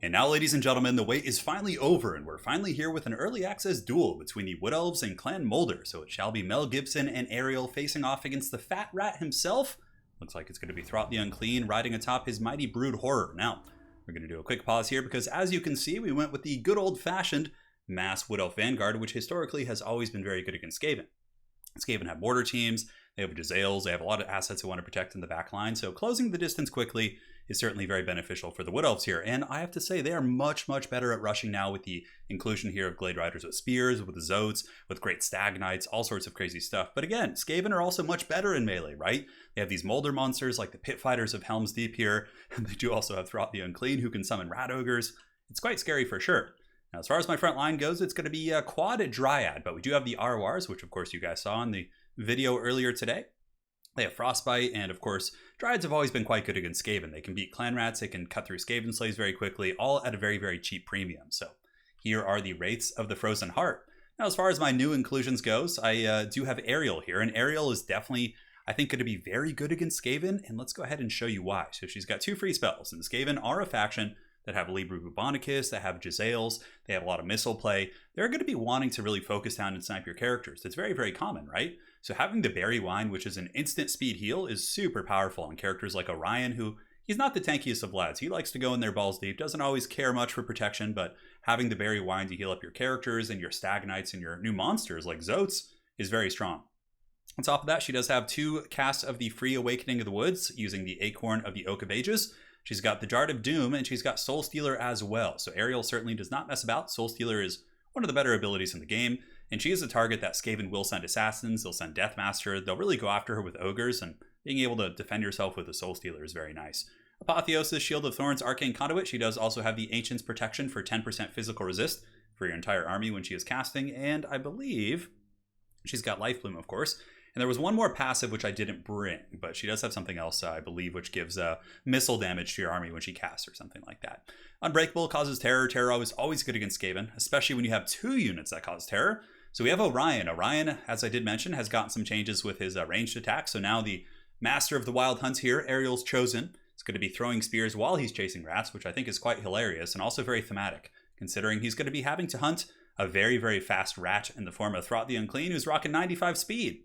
And now, ladies and gentlemen, the wait is finally over, and we're finally here with an early access duel between the Wood Elves and Clan MOULDER. So it shall be Mel Gibson and Ariel facing off against the Fat Rat himself. Looks like it's going to be Throt the Unclean riding atop his mighty Brood Horror. Now, we're going to do a quick pause here because, as you can see, we went with the good old-fashioned Mass Wood Elf Vanguard, which historically has always been very good against Skaven. Skaven have mortar teams, they have Jezzails, they have a lot of assets they want to protect in the back line, so closing the distance quickly is certainly very beneficial for the Wood Elves here. And I have to say, they are much better at rushing now with the inclusion here of Glade Riders with spears, with the Zotes, with great Stag Knights, all sorts of crazy stuff. But again, Skaven are also much better in melee, right? They have these Moulder monsters like the Pit Fighters of Helm's Deep here, and they do also have Throt the Unclean who can summon Rat Ogres. It's quite scary for sure. Now, as far as my front line goes, it's going to be a quad Dryad, but we do have the Arwars, which of course you guys saw in the video earlier today. They have Frostbite, and of course, Dryads have always been quite good against Skaven. They can beat Clan Rats, they can cut through Skaven slaves very quickly, all at a very cheap premium. So here are the rates of the Frozen Heart. Now, as far as my new inclusions goes, I do have Ariel here, and Ariel is definitely, I think, going to be very good against Skaven, and let's go ahead and show you why. So she's got 2 free spells, and Skaven are a faction that have Libra Bubonicus, that have Jezzails, they have a lot of missile play. They're going to be wanting to really focus down and snipe your characters. It's very common, right? So having the Berry Wine, which is an instant speed heal, is super powerful on characters like Orion, who he's not the tankiest of lads. He likes to go in there balls deep, doesn't always care much for protection, but having the Berry Wine to heal up your characters and your Stag Knights and your new monsters like Zotes is very strong. On top of that, she does have 2 casts of the Free Awakening of the Woods using the Acorn of the Oak of Ages. She's got the Dart of Doom, and she's got Soul Stealer as well. So Ariel certainly does not mess about. Soul Stealer is one of the better abilities in the game, and she is a target that Skaven will send assassins, they'll send Deathmaster, they'll really go after her with ogres, and being able to defend yourself with a Soul Stealer is very nice. Apotheosis, Shield of Thorns, Arcane Conduit. She does also have the Ancient's Protection for 10% physical resist for your entire army when she is casting, and I believe she's got Life Bloom, of course. And there was one more passive which I didn't bring, but she does have something else, I believe, which gives missile damage to your army when she casts or something like that. Unbreakable causes terror. Terror is always good against Skaven, especially when you have 2 units that cause terror. So we have Orion. Orion, as I did mention, has gotten some changes with his ranged attack. So now the Master of the Wild Hunts here, Ariel's chosen, is going to be throwing spears while he's chasing rats, which I think is quite hilarious and also very thematic, considering he's going to be having to hunt a very fast rat in the form of Throt the Unclean, who's rocking 95 speed.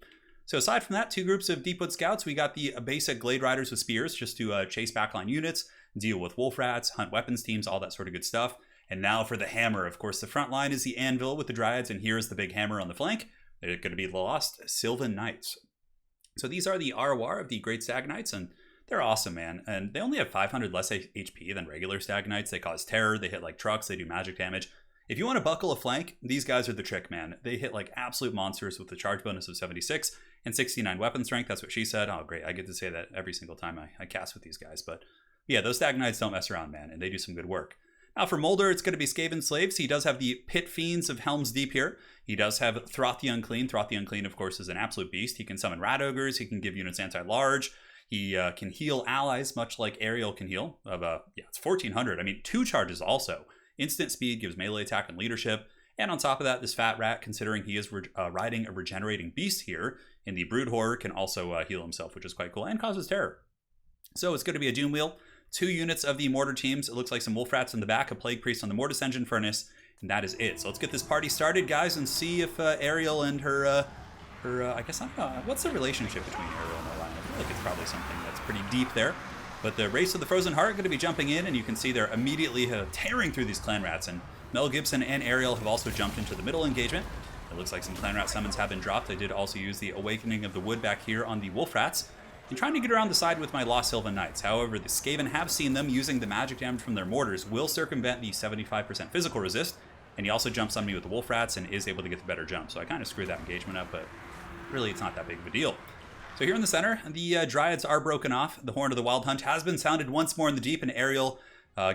So aside from that, 2 groups of Deepwood Scouts. We got the basic Glade Riders with spears just to chase backline units, deal with wolf rats, hunt weapons teams, all that sort of good stuff. And now for the hammer. Of course, the front line is the Anvil with the Dryads, and here's the big hammer on the flank. They're going to be the Lost Sylvan Knights. So these are the Arwar of the Great Stag Knights, and they're awesome, man. And they only have 500 less HP than regular Stag Knights. They cause terror, they hit like trucks, they do magic damage. If you want to buckle a flank, these guys are the trick, man. They hit like absolute monsters with the charge bonus of 76 and 69 weapon strength. That's what she said. Oh, great. I get to say that every single time I cast with these guys. But yeah, those Stag Knights don't mess around, man, and they do some good work. Now for MOULDER, it's going to be Skaven Slaves. He does have the Pit Fiends of Helm's Deep here. He does have Throt the Unclean. Throt the Unclean, of course, is an absolute beast. He can summon Rat Ogres. He can give units anti-large. He can heal allies, much like Ariel can heal. It's 1400. I mean, 2 charges also. Instant speed, gives melee attack and leadership. And on top of that, this Fat Rat, considering he is riding a regenerating beast here in the Brood Horror, can also heal himself, which is quite cool, and causes terror. So it's going to be a Doom Wheel. 2 units of the Mortar teams. It looks like some Wolf Rats in the back, a Plague Priest on the Mortis Engine Furnace, and that is it. So let's get this party started, guys, and see if Ariel and her I guess, I don't know, what's the relationship between Ariel and Orion? I feel like it's probably something that's pretty deep there. But the Race of the Frozen Heart are going to be jumping in, and you can see they're immediately tearing through these Clan Rats, and Mel Gibson and Ariel have also jumped into the middle engagement. It looks like some Clan Rat summons have been dropped. I did also use the Awakening of the Wood back here on the Wolf Rats. I'm trying to get around the side with my Lost Sylvan Knights. However, the Skaven have seen them using the magic damage from their mortars will circumvent the 75% physical resist, and he also jumps on me with the Wolf Rats and is able to get the better jump. So I kind of screwed that engagement up, but really it's not that big of a deal. So here in the center, the Dryads are broken off. The Horn of the Wild Hunt has been sounded once more in the deep, and Ariel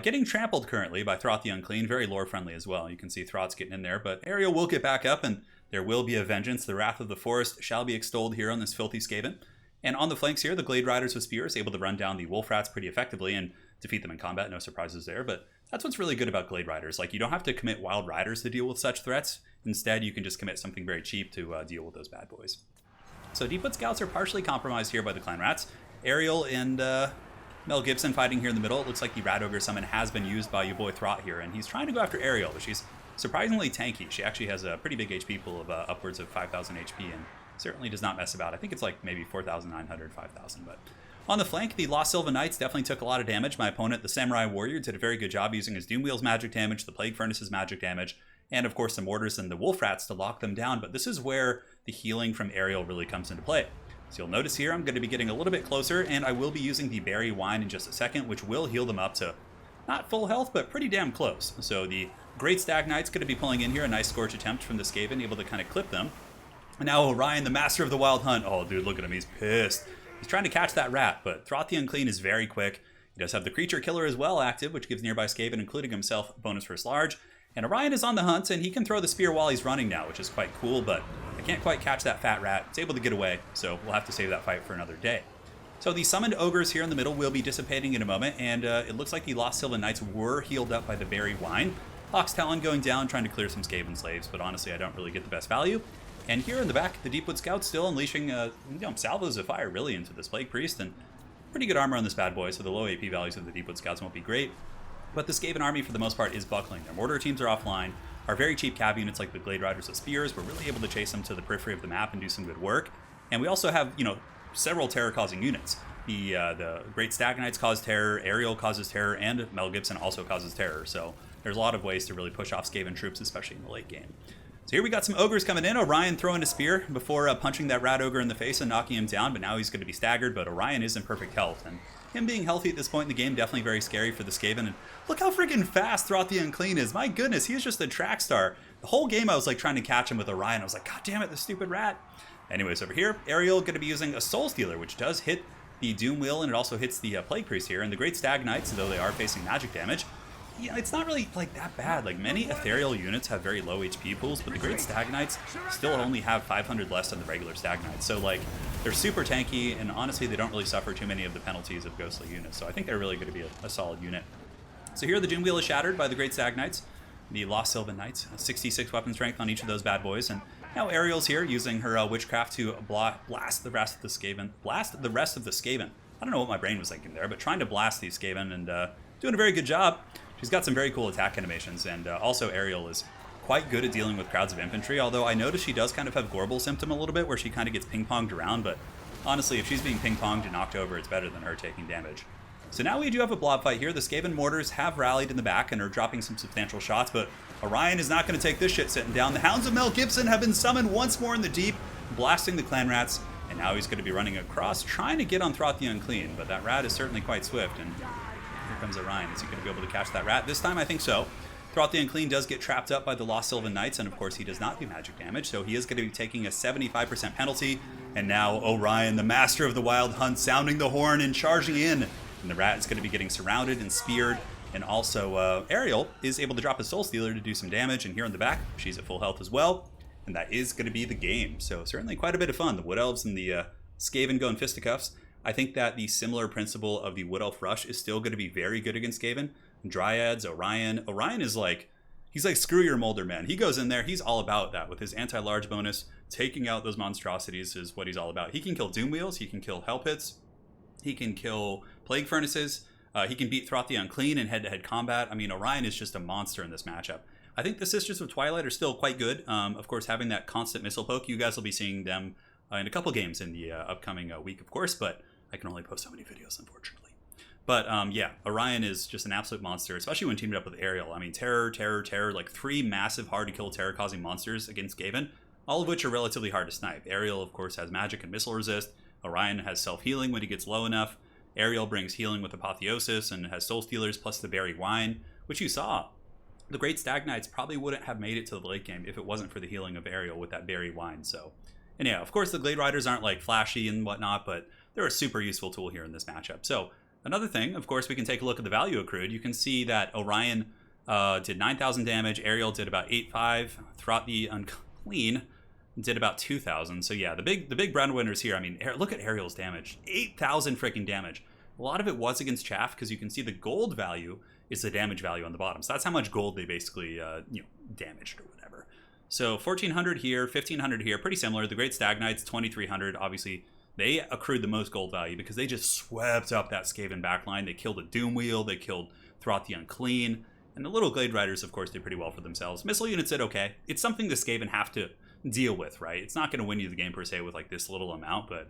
getting trampled currently by Throt the Unclean. Very lore-friendly as well. You can see Throt's getting in there, but Ariel will get back up, and there will be a vengeance. The Wrath of the Forest shall be extolled here on this filthy Skaven. And on the flanks here, the Glade Riders with spears able to run down the Wolf Rats pretty effectively and defeat them in combat. No surprises there, but that's what's really good about Glade Riders. Like, you don't have to commit Wild Riders to deal with such threats. Instead, you can just commit something very cheap to deal with those bad boys. So Deepwood Scouts are partially compromised here by the Clan Rats. Ariel and Mel Gibson fighting here in the middle. It looks like the Rat Ogre summon has been used by your boy Throt here, and he's trying to go after Ariel, but she's surprisingly tanky. She actually has a pretty big HP pool of upwards of 5,000 HP, and certainly does not mess about. I think it's like maybe 4,900, 5,000, but... On the flank, the Lost Sylvan Knights definitely took a lot of damage. My opponent, the Samurai Warrior, did a very good job using his Doom Wheel's magic damage, the Plague Furnace's magic damage, and of course the Mortars and the Wolf Rats to lock them down, but this is where the healing from Ariel really comes into play. So you'll notice here I'm going to be getting a little bit closer, and I will be using the Berry Wine in just a second, which will heal them up to not full health, but pretty damn close. So the Great Stag Knight's going to be pulling in here, a nice Scorch attempt from the Skaven, able to kind of clip them. And now Orion, the Master of the Wild Hunt. Oh, dude, look at him. He's pissed. He's trying to catch that rat, but Throt the Unclean is very quick. He does have the Creature Killer as well active, which gives nearby Skaven, including himself, bonus first large. And Orion is on the hunt, and he can throw the spear while he's running now, which is quite cool, but I can't quite catch that fat rat. It's able to get away, so we'll have to save that fight for another day. So the summoned ogres here in the middle will be dissipating in a moment, and it looks like the Lost Sylvan Knights were healed up by the Berry Wine. Hawk's Talon going down, trying to clear some Skaven slaves, but honestly I don't really get the best value. And here in the back, the Deepwood Scout still unleashing salvos of fire really into this Plague Priest, and pretty good armor on this bad boy, so the low AP values of the Deepwood Scouts won't be great. But the Skaven army, for the most part, is buckling. Their mortar teams are offline. Our very cheap cav units like the Glade Riders with Spears, we're really able to chase them to the periphery of the map and do some good work. And we also have, several terror-causing units. The Great Stag Knights cause terror, Ariel causes terror, and Mel Gibson also causes terror. So there's a lot of ways to really push off Skaven troops, especially in the late game. So here we got some ogres coming in. Orion throwing a spear before punching that rat ogre in the face and knocking him down, but now he's going to be staggered, but Orion is in perfect health. And him being healthy at this point in the game, definitely very scary for the Skaven. And look how freaking fast Throt the Unclean is. My goodness, he is just a track star. The whole game I was like trying to catch him with Orion. I was like, God damn it, this stupid rat. Anyways, over here, Ariel going to be using a Soul Stealer, which does hit the Doom Wheel, and it also hits the Plague Priest here. And the Great Stag Knights, though they are facing magic damage, it's not really like that bad. Like many ethereal units have very low HP pools, but the Great Stag Knights still only have 500 less than the regular Stag Knights. So like they're super tanky, and honestly they don't really suffer too many of the penalties of ghostly units. So I think they're really going to be a solid unit. So here the Doom Wheel is shattered by the Great Stag Knights, the Lost Sylvan Knights, 66 weapon strength on each of those bad boys, and now Ariel's here using her Witchcraft to blast the rest of the Skaven. Blast the rest of the Skaven. I don't know what my brain was thinking there, but trying to blast these Skaven and doing a very good job. She's got some very cool attack animations, and also Ariel is quite good at dealing with crowds of infantry, although I notice she does kind of have Gorbel symptom a little bit, where she kind of gets ping-ponged around, but honestly, if she's being ping-ponged and knocked over, it's better than her taking damage. So now we do have a blob fight here. The Skaven Mortars have rallied in the back and are dropping some substantial shots, but Orion is not going to take this shit sitting down. The Hounds of Mel Gibson have been summoned once more in the deep, blasting the Clan Rats, and now he's going to be running across, trying to get on Throt the Unclean, but that rat is certainly quite swift, and here comes Orion. Is he going to be able to catch that rat? This time, I think so. Throt the Unclean does get trapped up by the Lost Sylvan Knights, and of course he does not do magic damage, so he is going to be taking a 75% penalty. And now Orion, the Master of the Wild Hunt, sounding the horn and charging in. And the rat is going to be getting surrounded and speared. And also Ariel is able to drop a Soul Stealer to do some damage, and here in the back, she's at full health as well. And that is going to be the game. So certainly quite a bit of fun. The Wood Elves and the Skaven going fisticuffs. I think that the similar principle of the Wood Elf Rush is still going to be very good against Skaven. Dryads, Orion. Orion is like, he's like, screw your Moulder, man. He goes in there, he's all about that. With his anti-large bonus, taking out those monstrosities is what he's all about. He can kill Doom Wheels, he can kill Hell Pits, he can kill Plague Furnaces, he can beat Throt the Unclean in head-to-head combat. I mean, Orion is just a monster in this matchup. I think the Sisters of Twilight are still quite good. Of course, having that constant missile poke, you guys will be seeing them in a couple games in the upcoming week, of course, but I can only post so many videos, unfortunately. But yeah, Orion is just an absolute monster, especially when teamed up with Ariel. I mean, terror, like 3 massive, hard-to-kill terror-causing monsters against Skaven, all of which are relatively hard to snipe. Ariel, of course, has magic and missile resist. Orion has self-healing when he gets low enough. Ariel brings healing with Apotheosis and has Soul Stealers plus the Berry Wine, which you saw. The Great Stag Knights probably wouldn't have made it to the late game if it wasn't for the healing of Ariel with that Berry Wine, so... And yeah, of course, the Glade Riders aren't like flashy and whatnot, but they're a super useful tool here in this matchup. So another thing, of course, we can take a look at the value accrued. You can see that Orion did 9,000 damage, Ariel did about 8,500, Throt the Unclean did about 2,000. So yeah, the big breadwinners here. I mean, look at Ariel's damage, 8,000 freaking damage. A lot of it was against chaff because you can see the gold value is the damage value on the bottom. So that's how much gold they basically damaged or whatever. So 1,400 here, 1,500 here, pretty similar. The Great Stag Knights, 2,300. Obviously, they accrued the most gold value because they just swept up that Skaven backline. They killed a Doom Wheel, they killed Throth the Unclean, and the little Glade Riders, of course, did pretty well for themselves. Missile units did okay. It's something the Skaven have to deal with, right? It's not going to win you the game per se with like this little amount, but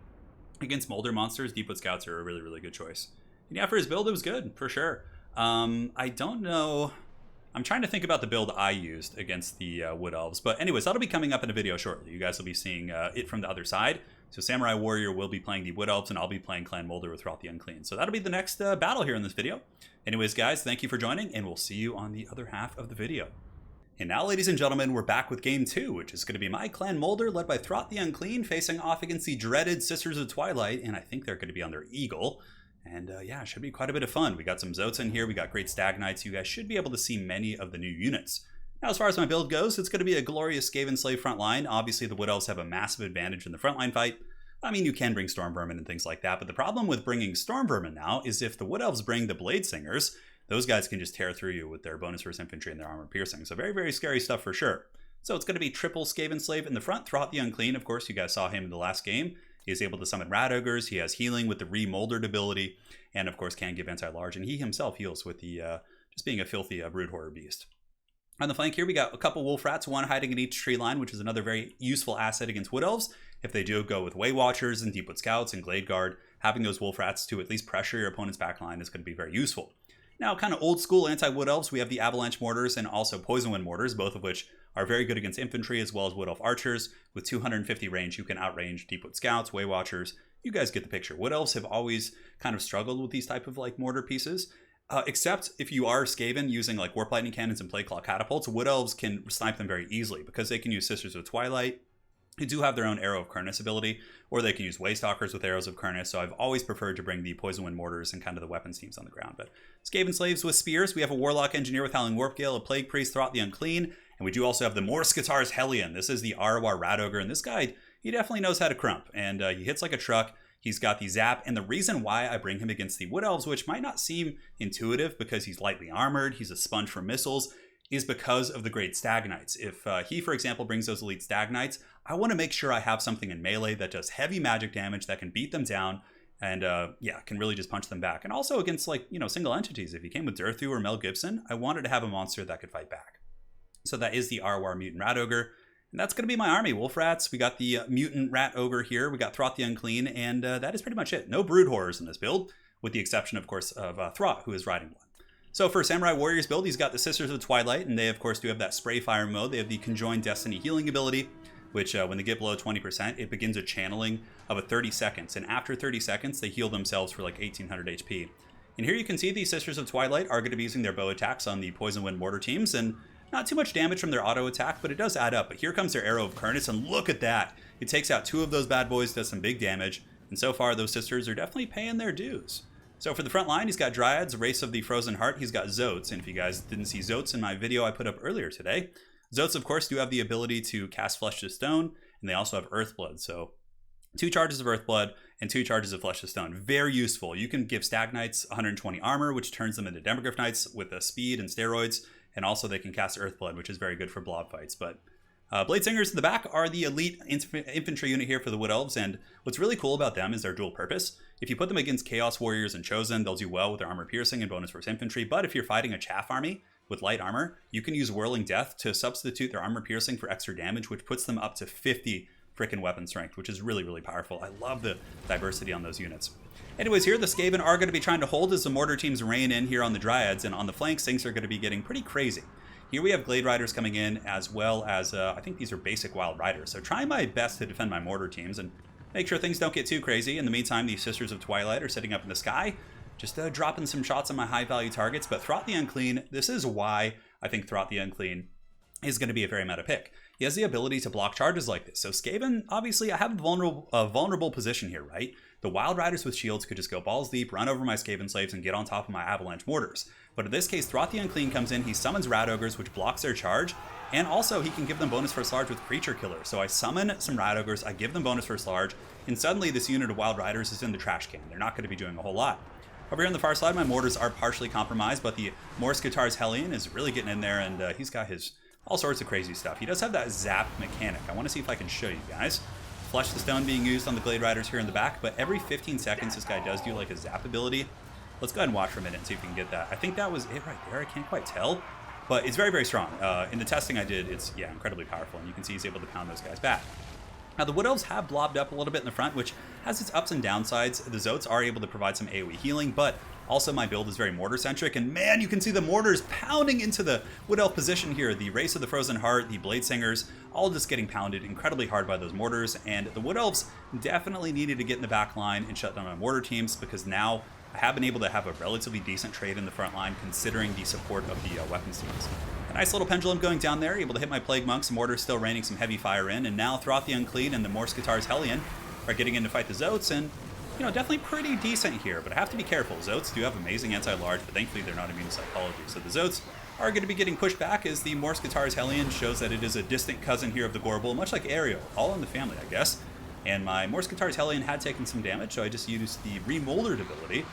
against Moulder monsters, Deepwood Scouts are a really, really good choice. And yeah, for his build, it was good, for sure. I don't know. I'm trying to think about the build I used against the Wood Elves. But anyways, that'll be coming up in a video shortly. You guys will be seeing it from the other side. So Samurai Warrior will be playing the Wood Elves, and I'll be playing Clan Moulder with Throth the Unclean. So that'll be the next battle here in this video. Anyways, guys, thank you for joining, and we'll see you on the other half of the video. And now, ladies and gentlemen, we're back with Game 2, which is going to be my Clan Moulder, led by Throth the Unclean, facing off against the dreaded Sisters of Twilight, and I think they're going to be on their Eagle. And yeah, it should be quite a bit of fun. We got some Zotes in here, we got great Stag Knights. You guys should be able to see many of the new units. Now, as far as my build goes, it's going to be a glorious Skaven Slave front line. Obviously, the Wood Elves have a massive advantage in the frontline fight. I mean, you can bring Storm Vermin and things like that, but the problem with bringing Storm Vermin now is if the Wood Elves bring the Blade Singers, those guys can just tear through you with their bonus versus infantry and their armor piercing. So very, very scary stuff for sure. So it's going to be triple Skaven Slave in the front. Throth the Unclean, of course, you guys saw him in the last game. He is able to summon Rat Ogres. He has healing with the Remouldered ability, and of course can give anti-large. And he himself heals with the just being a filthy brood horror beast. On the flank here, we got a couple Wolf Rats, one hiding in each tree line, which is another very useful asset against Wood Elves. If they do go with Way Watchers and Deepwood Scouts and Glade Guard, having those Wolf Rats to at least pressure your opponent's backline is going to be very useful. Now, kind of old school anti-Wood Elves, we have the Avalanche Mortars and also Poison Wind Mortars, both of which are very good against infantry as well as Wood Elf Archers. With 250 range, you can outrange Deepwood Scouts, Way Watchers. You guys get the picture. Wood Elves have always kind of struggled with these type of like mortar pieces. Except if you are Skaven using like Warp Lightning Cannons and Plague Claw Catapults, Wood Elves can snipe them very easily because they can use Sisters of Twilight, who do have their own Arrow of Kurnus ability, or they can use Waystalkers with Arrows of Kurnus. So I've always preferred to bring the Poison Wind Mortars and kind of the weapons teams on the ground. But Skaven Slaves with Spears, we have a Warlock Engineer with Howling Warp Gale, a Plague Priest, Throth the Unclean, and we do also have the Morskatar's Hellion. This is the Arwar Rat Ogre, and this guy, he definitely knows how to crump, and he hits like a truck. He's got the zap, and the reason why I bring him against the Wood Elves, which might not seem intuitive because he's lightly armored, he's a sponge for missiles, is because of the great Stag Knights. If he, for example, brings those elite Stag Knights, I want to make sure I have something in melee that does heavy magic damage that can beat them down and, yeah, can really just punch them back. And also against, like, you know, single entities. If he came with Durthu or Mel Gibson, I wanted to have a monster that could fight back. So that is the Arwar Mutant Rat Ogre. And that's going to be my army. Wolf Rats, we got the Mutant Rat Ogre here, we got Throth the Unclean, and that is pretty much it. No Brood Horrors in this build, with the exception, of course, of Throth, who is riding one. So for Samurai Warriors build, he's got the Sisters of Twilight, and they, of course, do have that Spray Fire mode. They have the Conjoined Destiny healing ability, which when they get below 20%, it begins a channeling of a 30 seconds. And after 30 seconds, they heal themselves for like 1800 HP. And here you can see the Sisters of Twilight are going to be using their bow attacks on the Poison Wind Mortar teams, and not too much damage from their auto attack, but it does add up. But here comes their Arrow of Kurnus, and look at that. It takes out two of those bad boys, does some big damage, and so far those sisters are definitely paying their dues. So for the front line, he's got Dryads, Race of the Frozen Heart, he's got Zotes, and if you guys didn't see Zotes in my video I put up earlier today, Zotes, of course, do have the ability to cast Flesh to Stone, and they also have Earthblood, so 2 charges of Earthblood and 2 charges of Flesh to Stone. Very useful. You can give Stag Knights 120 armor, which turns them into Demogryph Knights with speed and steroids, and also they can cast Earthblood, which is very good for blob fights. But Blade Singers in the back are the elite infantry unit here for the Wood Elves, and what's really cool about them is their dual purpose. If you put them against Chaos Warriors and Chosen, they'll do well with their armor piercing and bonus versus infantry, but if you're fighting a chaff army with light armor, you can use Whirling Death to substitute their armor piercing for extra damage, which puts them up to 50 frickin' weapon strength, which is really, really powerful. I love the diversity on those units. Anyways, here the Skaven are going to be trying to hold as the mortar teams rein in here on the Dryads, and on the flanks, things are going to be getting pretty crazy. Here we have Glade Riders coming in, as well as, I think these are basic Wild Riders. So trying my best to defend my mortar teams and make sure things don't get too crazy. In the meantime, the Sisters of Twilight are sitting up in the sky, just dropping some shots on my high-value targets. But Throth the Unclean, this is why I think Throth the Unclean is going to be a very meta pick. He has the ability to block charges like this. So Skaven, obviously, I have a vulnerable position here, right? The Wild Riders with shields could just go balls deep, run over my Skaven Slaves, and get on top of my Avalanche Mortars. But in this case, Throth the Unclean comes in, he summons Rat Ogres, which blocks their charge, and also he can give them bonus first large with Creature Killer. So I summon some Rat Ogres, I give them bonus first large, and suddenly this unit of Wild Riders is in the trash can. They're not going to be doing a whole lot. Over here on the far side, my mortars are partially compromised, but the Morskatar's Hellion is really getting in there, and he's got his all sorts of crazy stuff. He does have that zap mechanic. I want to see if I can show you guys. Flush the Stone being used on the Glade Riders here in the back, but every 15 seconds this guy does do like a zap ability. Let's go ahead and watch for a minute and see if we can get that. I think that was it right there. I can't quite tell, but it's very, very strong. In the testing I did, it's, yeah, incredibly powerful, and you can see he's able to pound those guys back. Now, the Wood Elves have blobbed up a little bit in the front, which has its ups and downsides. The Zotes are able to provide some AoE healing, but also my build is very mortar-centric, and man, you can see the mortars pounding into the Wood Elf position here. The Race of the Frozen Heart, the Blade Singers, all just getting pounded incredibly hard by those mortars, and the Wood Elves definitely needed to get in the back line and shut down my mortar teams, because now I have been able to have a relatively decent trade in the front line considering the support of the weapons teams. A nice little pendulum going down there, able to hit my Plague Monks, mortars still raining some heavy fire in, and now Throth the Unclean and the Morskatar's Hellion are getting in to fight the Zotes, and you know, definitely pretty decent here, but I have to be careful. Zotes do have amazing anti-large, but thankfully they're not immune to psychology. So the Zotes are going to be getting pushed back as the Morskatar's Hellion shows that it is a distant cousin here of the Gorbel, much like Ariel, all in the family, I guess. And my Morskatar's Hellion had taken some damage, so I just used the Remouldered ability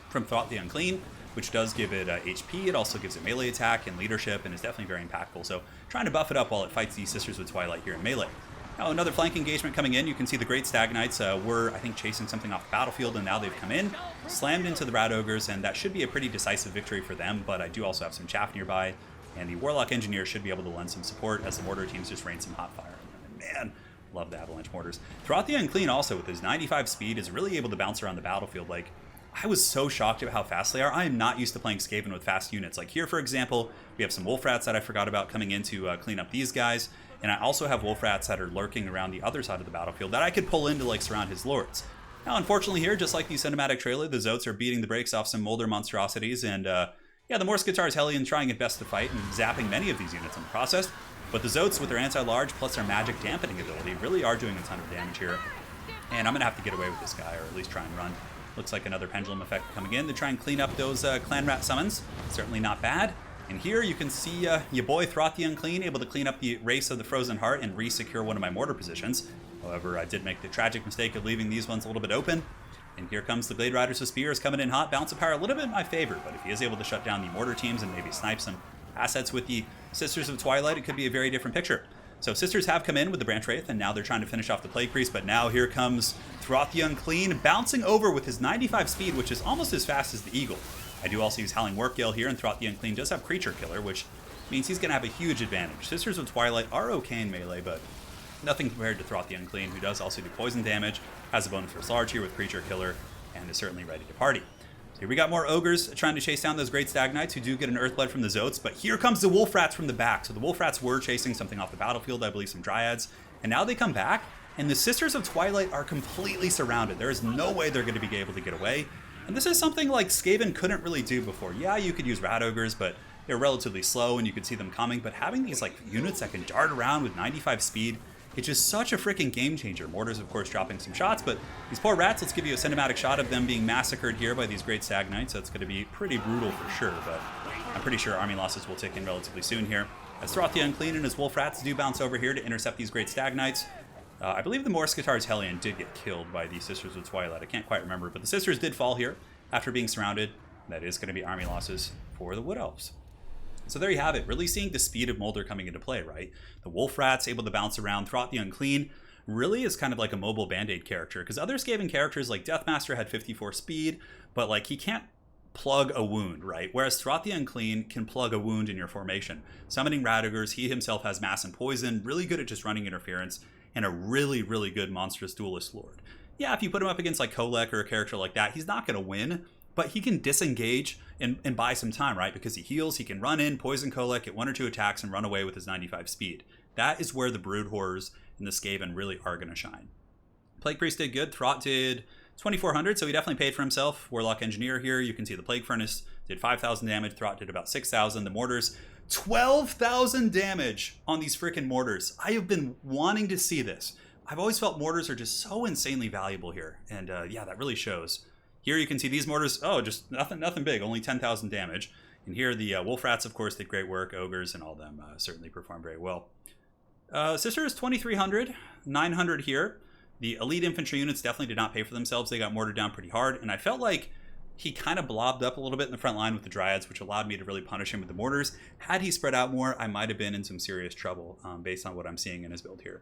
from Throth the Unclean, which does give it HP. It also gives it melee attack and leadership, and is definitely very impactful. So trying to buff it up while it fights these Sisters with Twilight here in melee. Now, another flank engagement coming in. You can see the Great Stag Knights were, I think, chasing something off the battlefield, and now they've come in, slammed into the Rat Ogres, and that should be a pretty decisive victory for them, but I do also have some chaff nearby, and the Warlock Engineer should be able to lend some support as the mortar teams just rain some hot fire. Man, love the Avalanche Mortars. Throth the Unclean also, with his 95 speed, is really able to bounce around the battlefield. Like, I was so shocked at how fast they are. I am not used to playing Skaven with fast units. Like here, for example, we have some Wolf Rats that I forgot about coming in to clean up these guys. And I also have Wolf Rats that are lurking around the other side of the battlefield that I could pull in to like surround his lords. Now, unfortunately here, just like the cinematic trailer, the Zotes are beating the brakes off some Moulder monstrosities. And yeah, the Morskatar's Hellion trying its best to fight and zapping many of these units in the process. But the Zotes, with their anti-large plus their magic dampening ability, really are doing a ton of damage here. And I'm going to have to get away with this guy, or at least try and run. Looks like another pendulum effect coming in to try and clean up those clan rat summons. Certainly not bad. And here you can see your boy Throth the Unclean able to clean up the Race of the Frozen Heart and re-secure one of my mortar positions. However, I did make the tragic mistake of leaving these ones a little bit open. And here comes the Glade Riders with Spears coming in hot. Bounce of Power a little bit in my favor, but if he is able to shut down the mortar teams and maybe snipe some assets with the Sisters of Twilight, it could be a very different picture. So Sisters have come in with the Branch Wraith, and now they're trying to finish off the Plague Priest, but now here comes Throth the Unclean, bouncing over with his 95 speed, which is almost as fast as the Eagle. I do also use Howling Workgale here, and Throth the Unclean does have Creature Killer, which means he's going to have a huge advantage. Sisters of Twilight are okay in melee, but nothing compared to Throth the Unclean, who does also do poison damage, has a bonus for large here with Creature Killer, and is certainly ready to party. So here we got more Ogres trying to chase down those Great Stag Knights who do get an Earthblood from the Zotes, but here comes the Wolf Rats from the back. So the Wolf Rats were chasing something off the battlefield, I believe some Dryads, and now they come back, and the Sisters of Twilight are completely surrounded. There is no way they're going to be able to get away. And this is something like Skaven couldn't really do before. Yeah, you could use Rat Ogres, but they're relatively slow and you could see them coming. But having these like units that can dart around with 95 speed, it's just such a freaking game changer. Mortars, of course, dropping some shots, but these poor rats, let's give you a cinematic shot of them being massacred here by these Great Stag Knights. That's going to be pretty brutal for sure, but I'm pretty sure army losses will tick in relatively soon here. As Throth the Unclean and his Wolf Rats do bounce over here to intercept these Great Stag Knights. I believe the Morskatar's Hellion did get killed by the Sisters of Twilight. I can't quite remember, but the Sisters did fall here after being surrounded. That is going to be army losses for the Wood Elves. So there you have it, really seeing the speed of Moulder coming into play, right? The Wolf Rat's able to bounce around. Throth the Unclean really is kind of like a mobile Band-Aid character, because other Skaven characters like Deathmaster had 54 speed, but like he can't plug a wound, right? Whereas Throth the Unclean can plug a wound in your formation. Summoning Rat Ogres, he himself has mass and poison, really good at just running interference, and a really, really good monstrous duelist lord. Yeah, if you put him up against like Kolek or a character like that, he's not going to win, but he can disengage and buy some time, right? Because he heals, he can run in, poison Kolek, get 1 or 2 attacks, and run away with his 95 speed. That is where the Brood Horrors and the Skaven really are going to shine. Plague Priest did good. Throth did 2,400, so he definitely paid for himself. Warlock Engineer here, you can see the Plague Furnace did 5,000 damage. Throth did about 6,000. The Mortars, 12,000 damage on these freaking Mortars. I have been wanting to see this. I've always felt Mortars are just so insanely valuable here, and yeah, that really shows. Here you can see these Mortars, oh, just nothing big, only 10,000 damage. And here the Wolf Rats, of course, did great work. Ogres and all them certainly performed very well. Sisters, 2,300, 900 here. The elite infantry units definitely did not pay for themselves. They got mortared down pretty hard, and I felt like he kind of blobbed up a little bit in the front line with the Dryads, which allowed me to really punish him with the mortars. Had he spread out more, I might have been in some serious trouble based on what I'm seeing in his build here.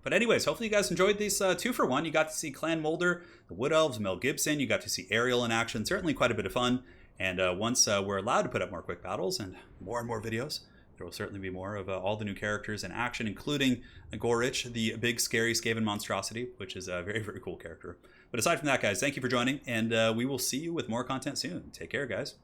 But anyways, hopefully you guys enjoyed these 2-for-1. You got to see Clan Moulder, the Wood Elves, Mel Gibson. You got to see Ariel in action. Certainly quite a bit of fun. And once we're allowed to put up more quick battles and more videos, there will certainly be more of all the new characters in action, including Gorich, the big scary Skaven monstrosity, which is a very cool character. But aside from that, guys, thank you for joining, and we will see you with more content soon. Take care, guys.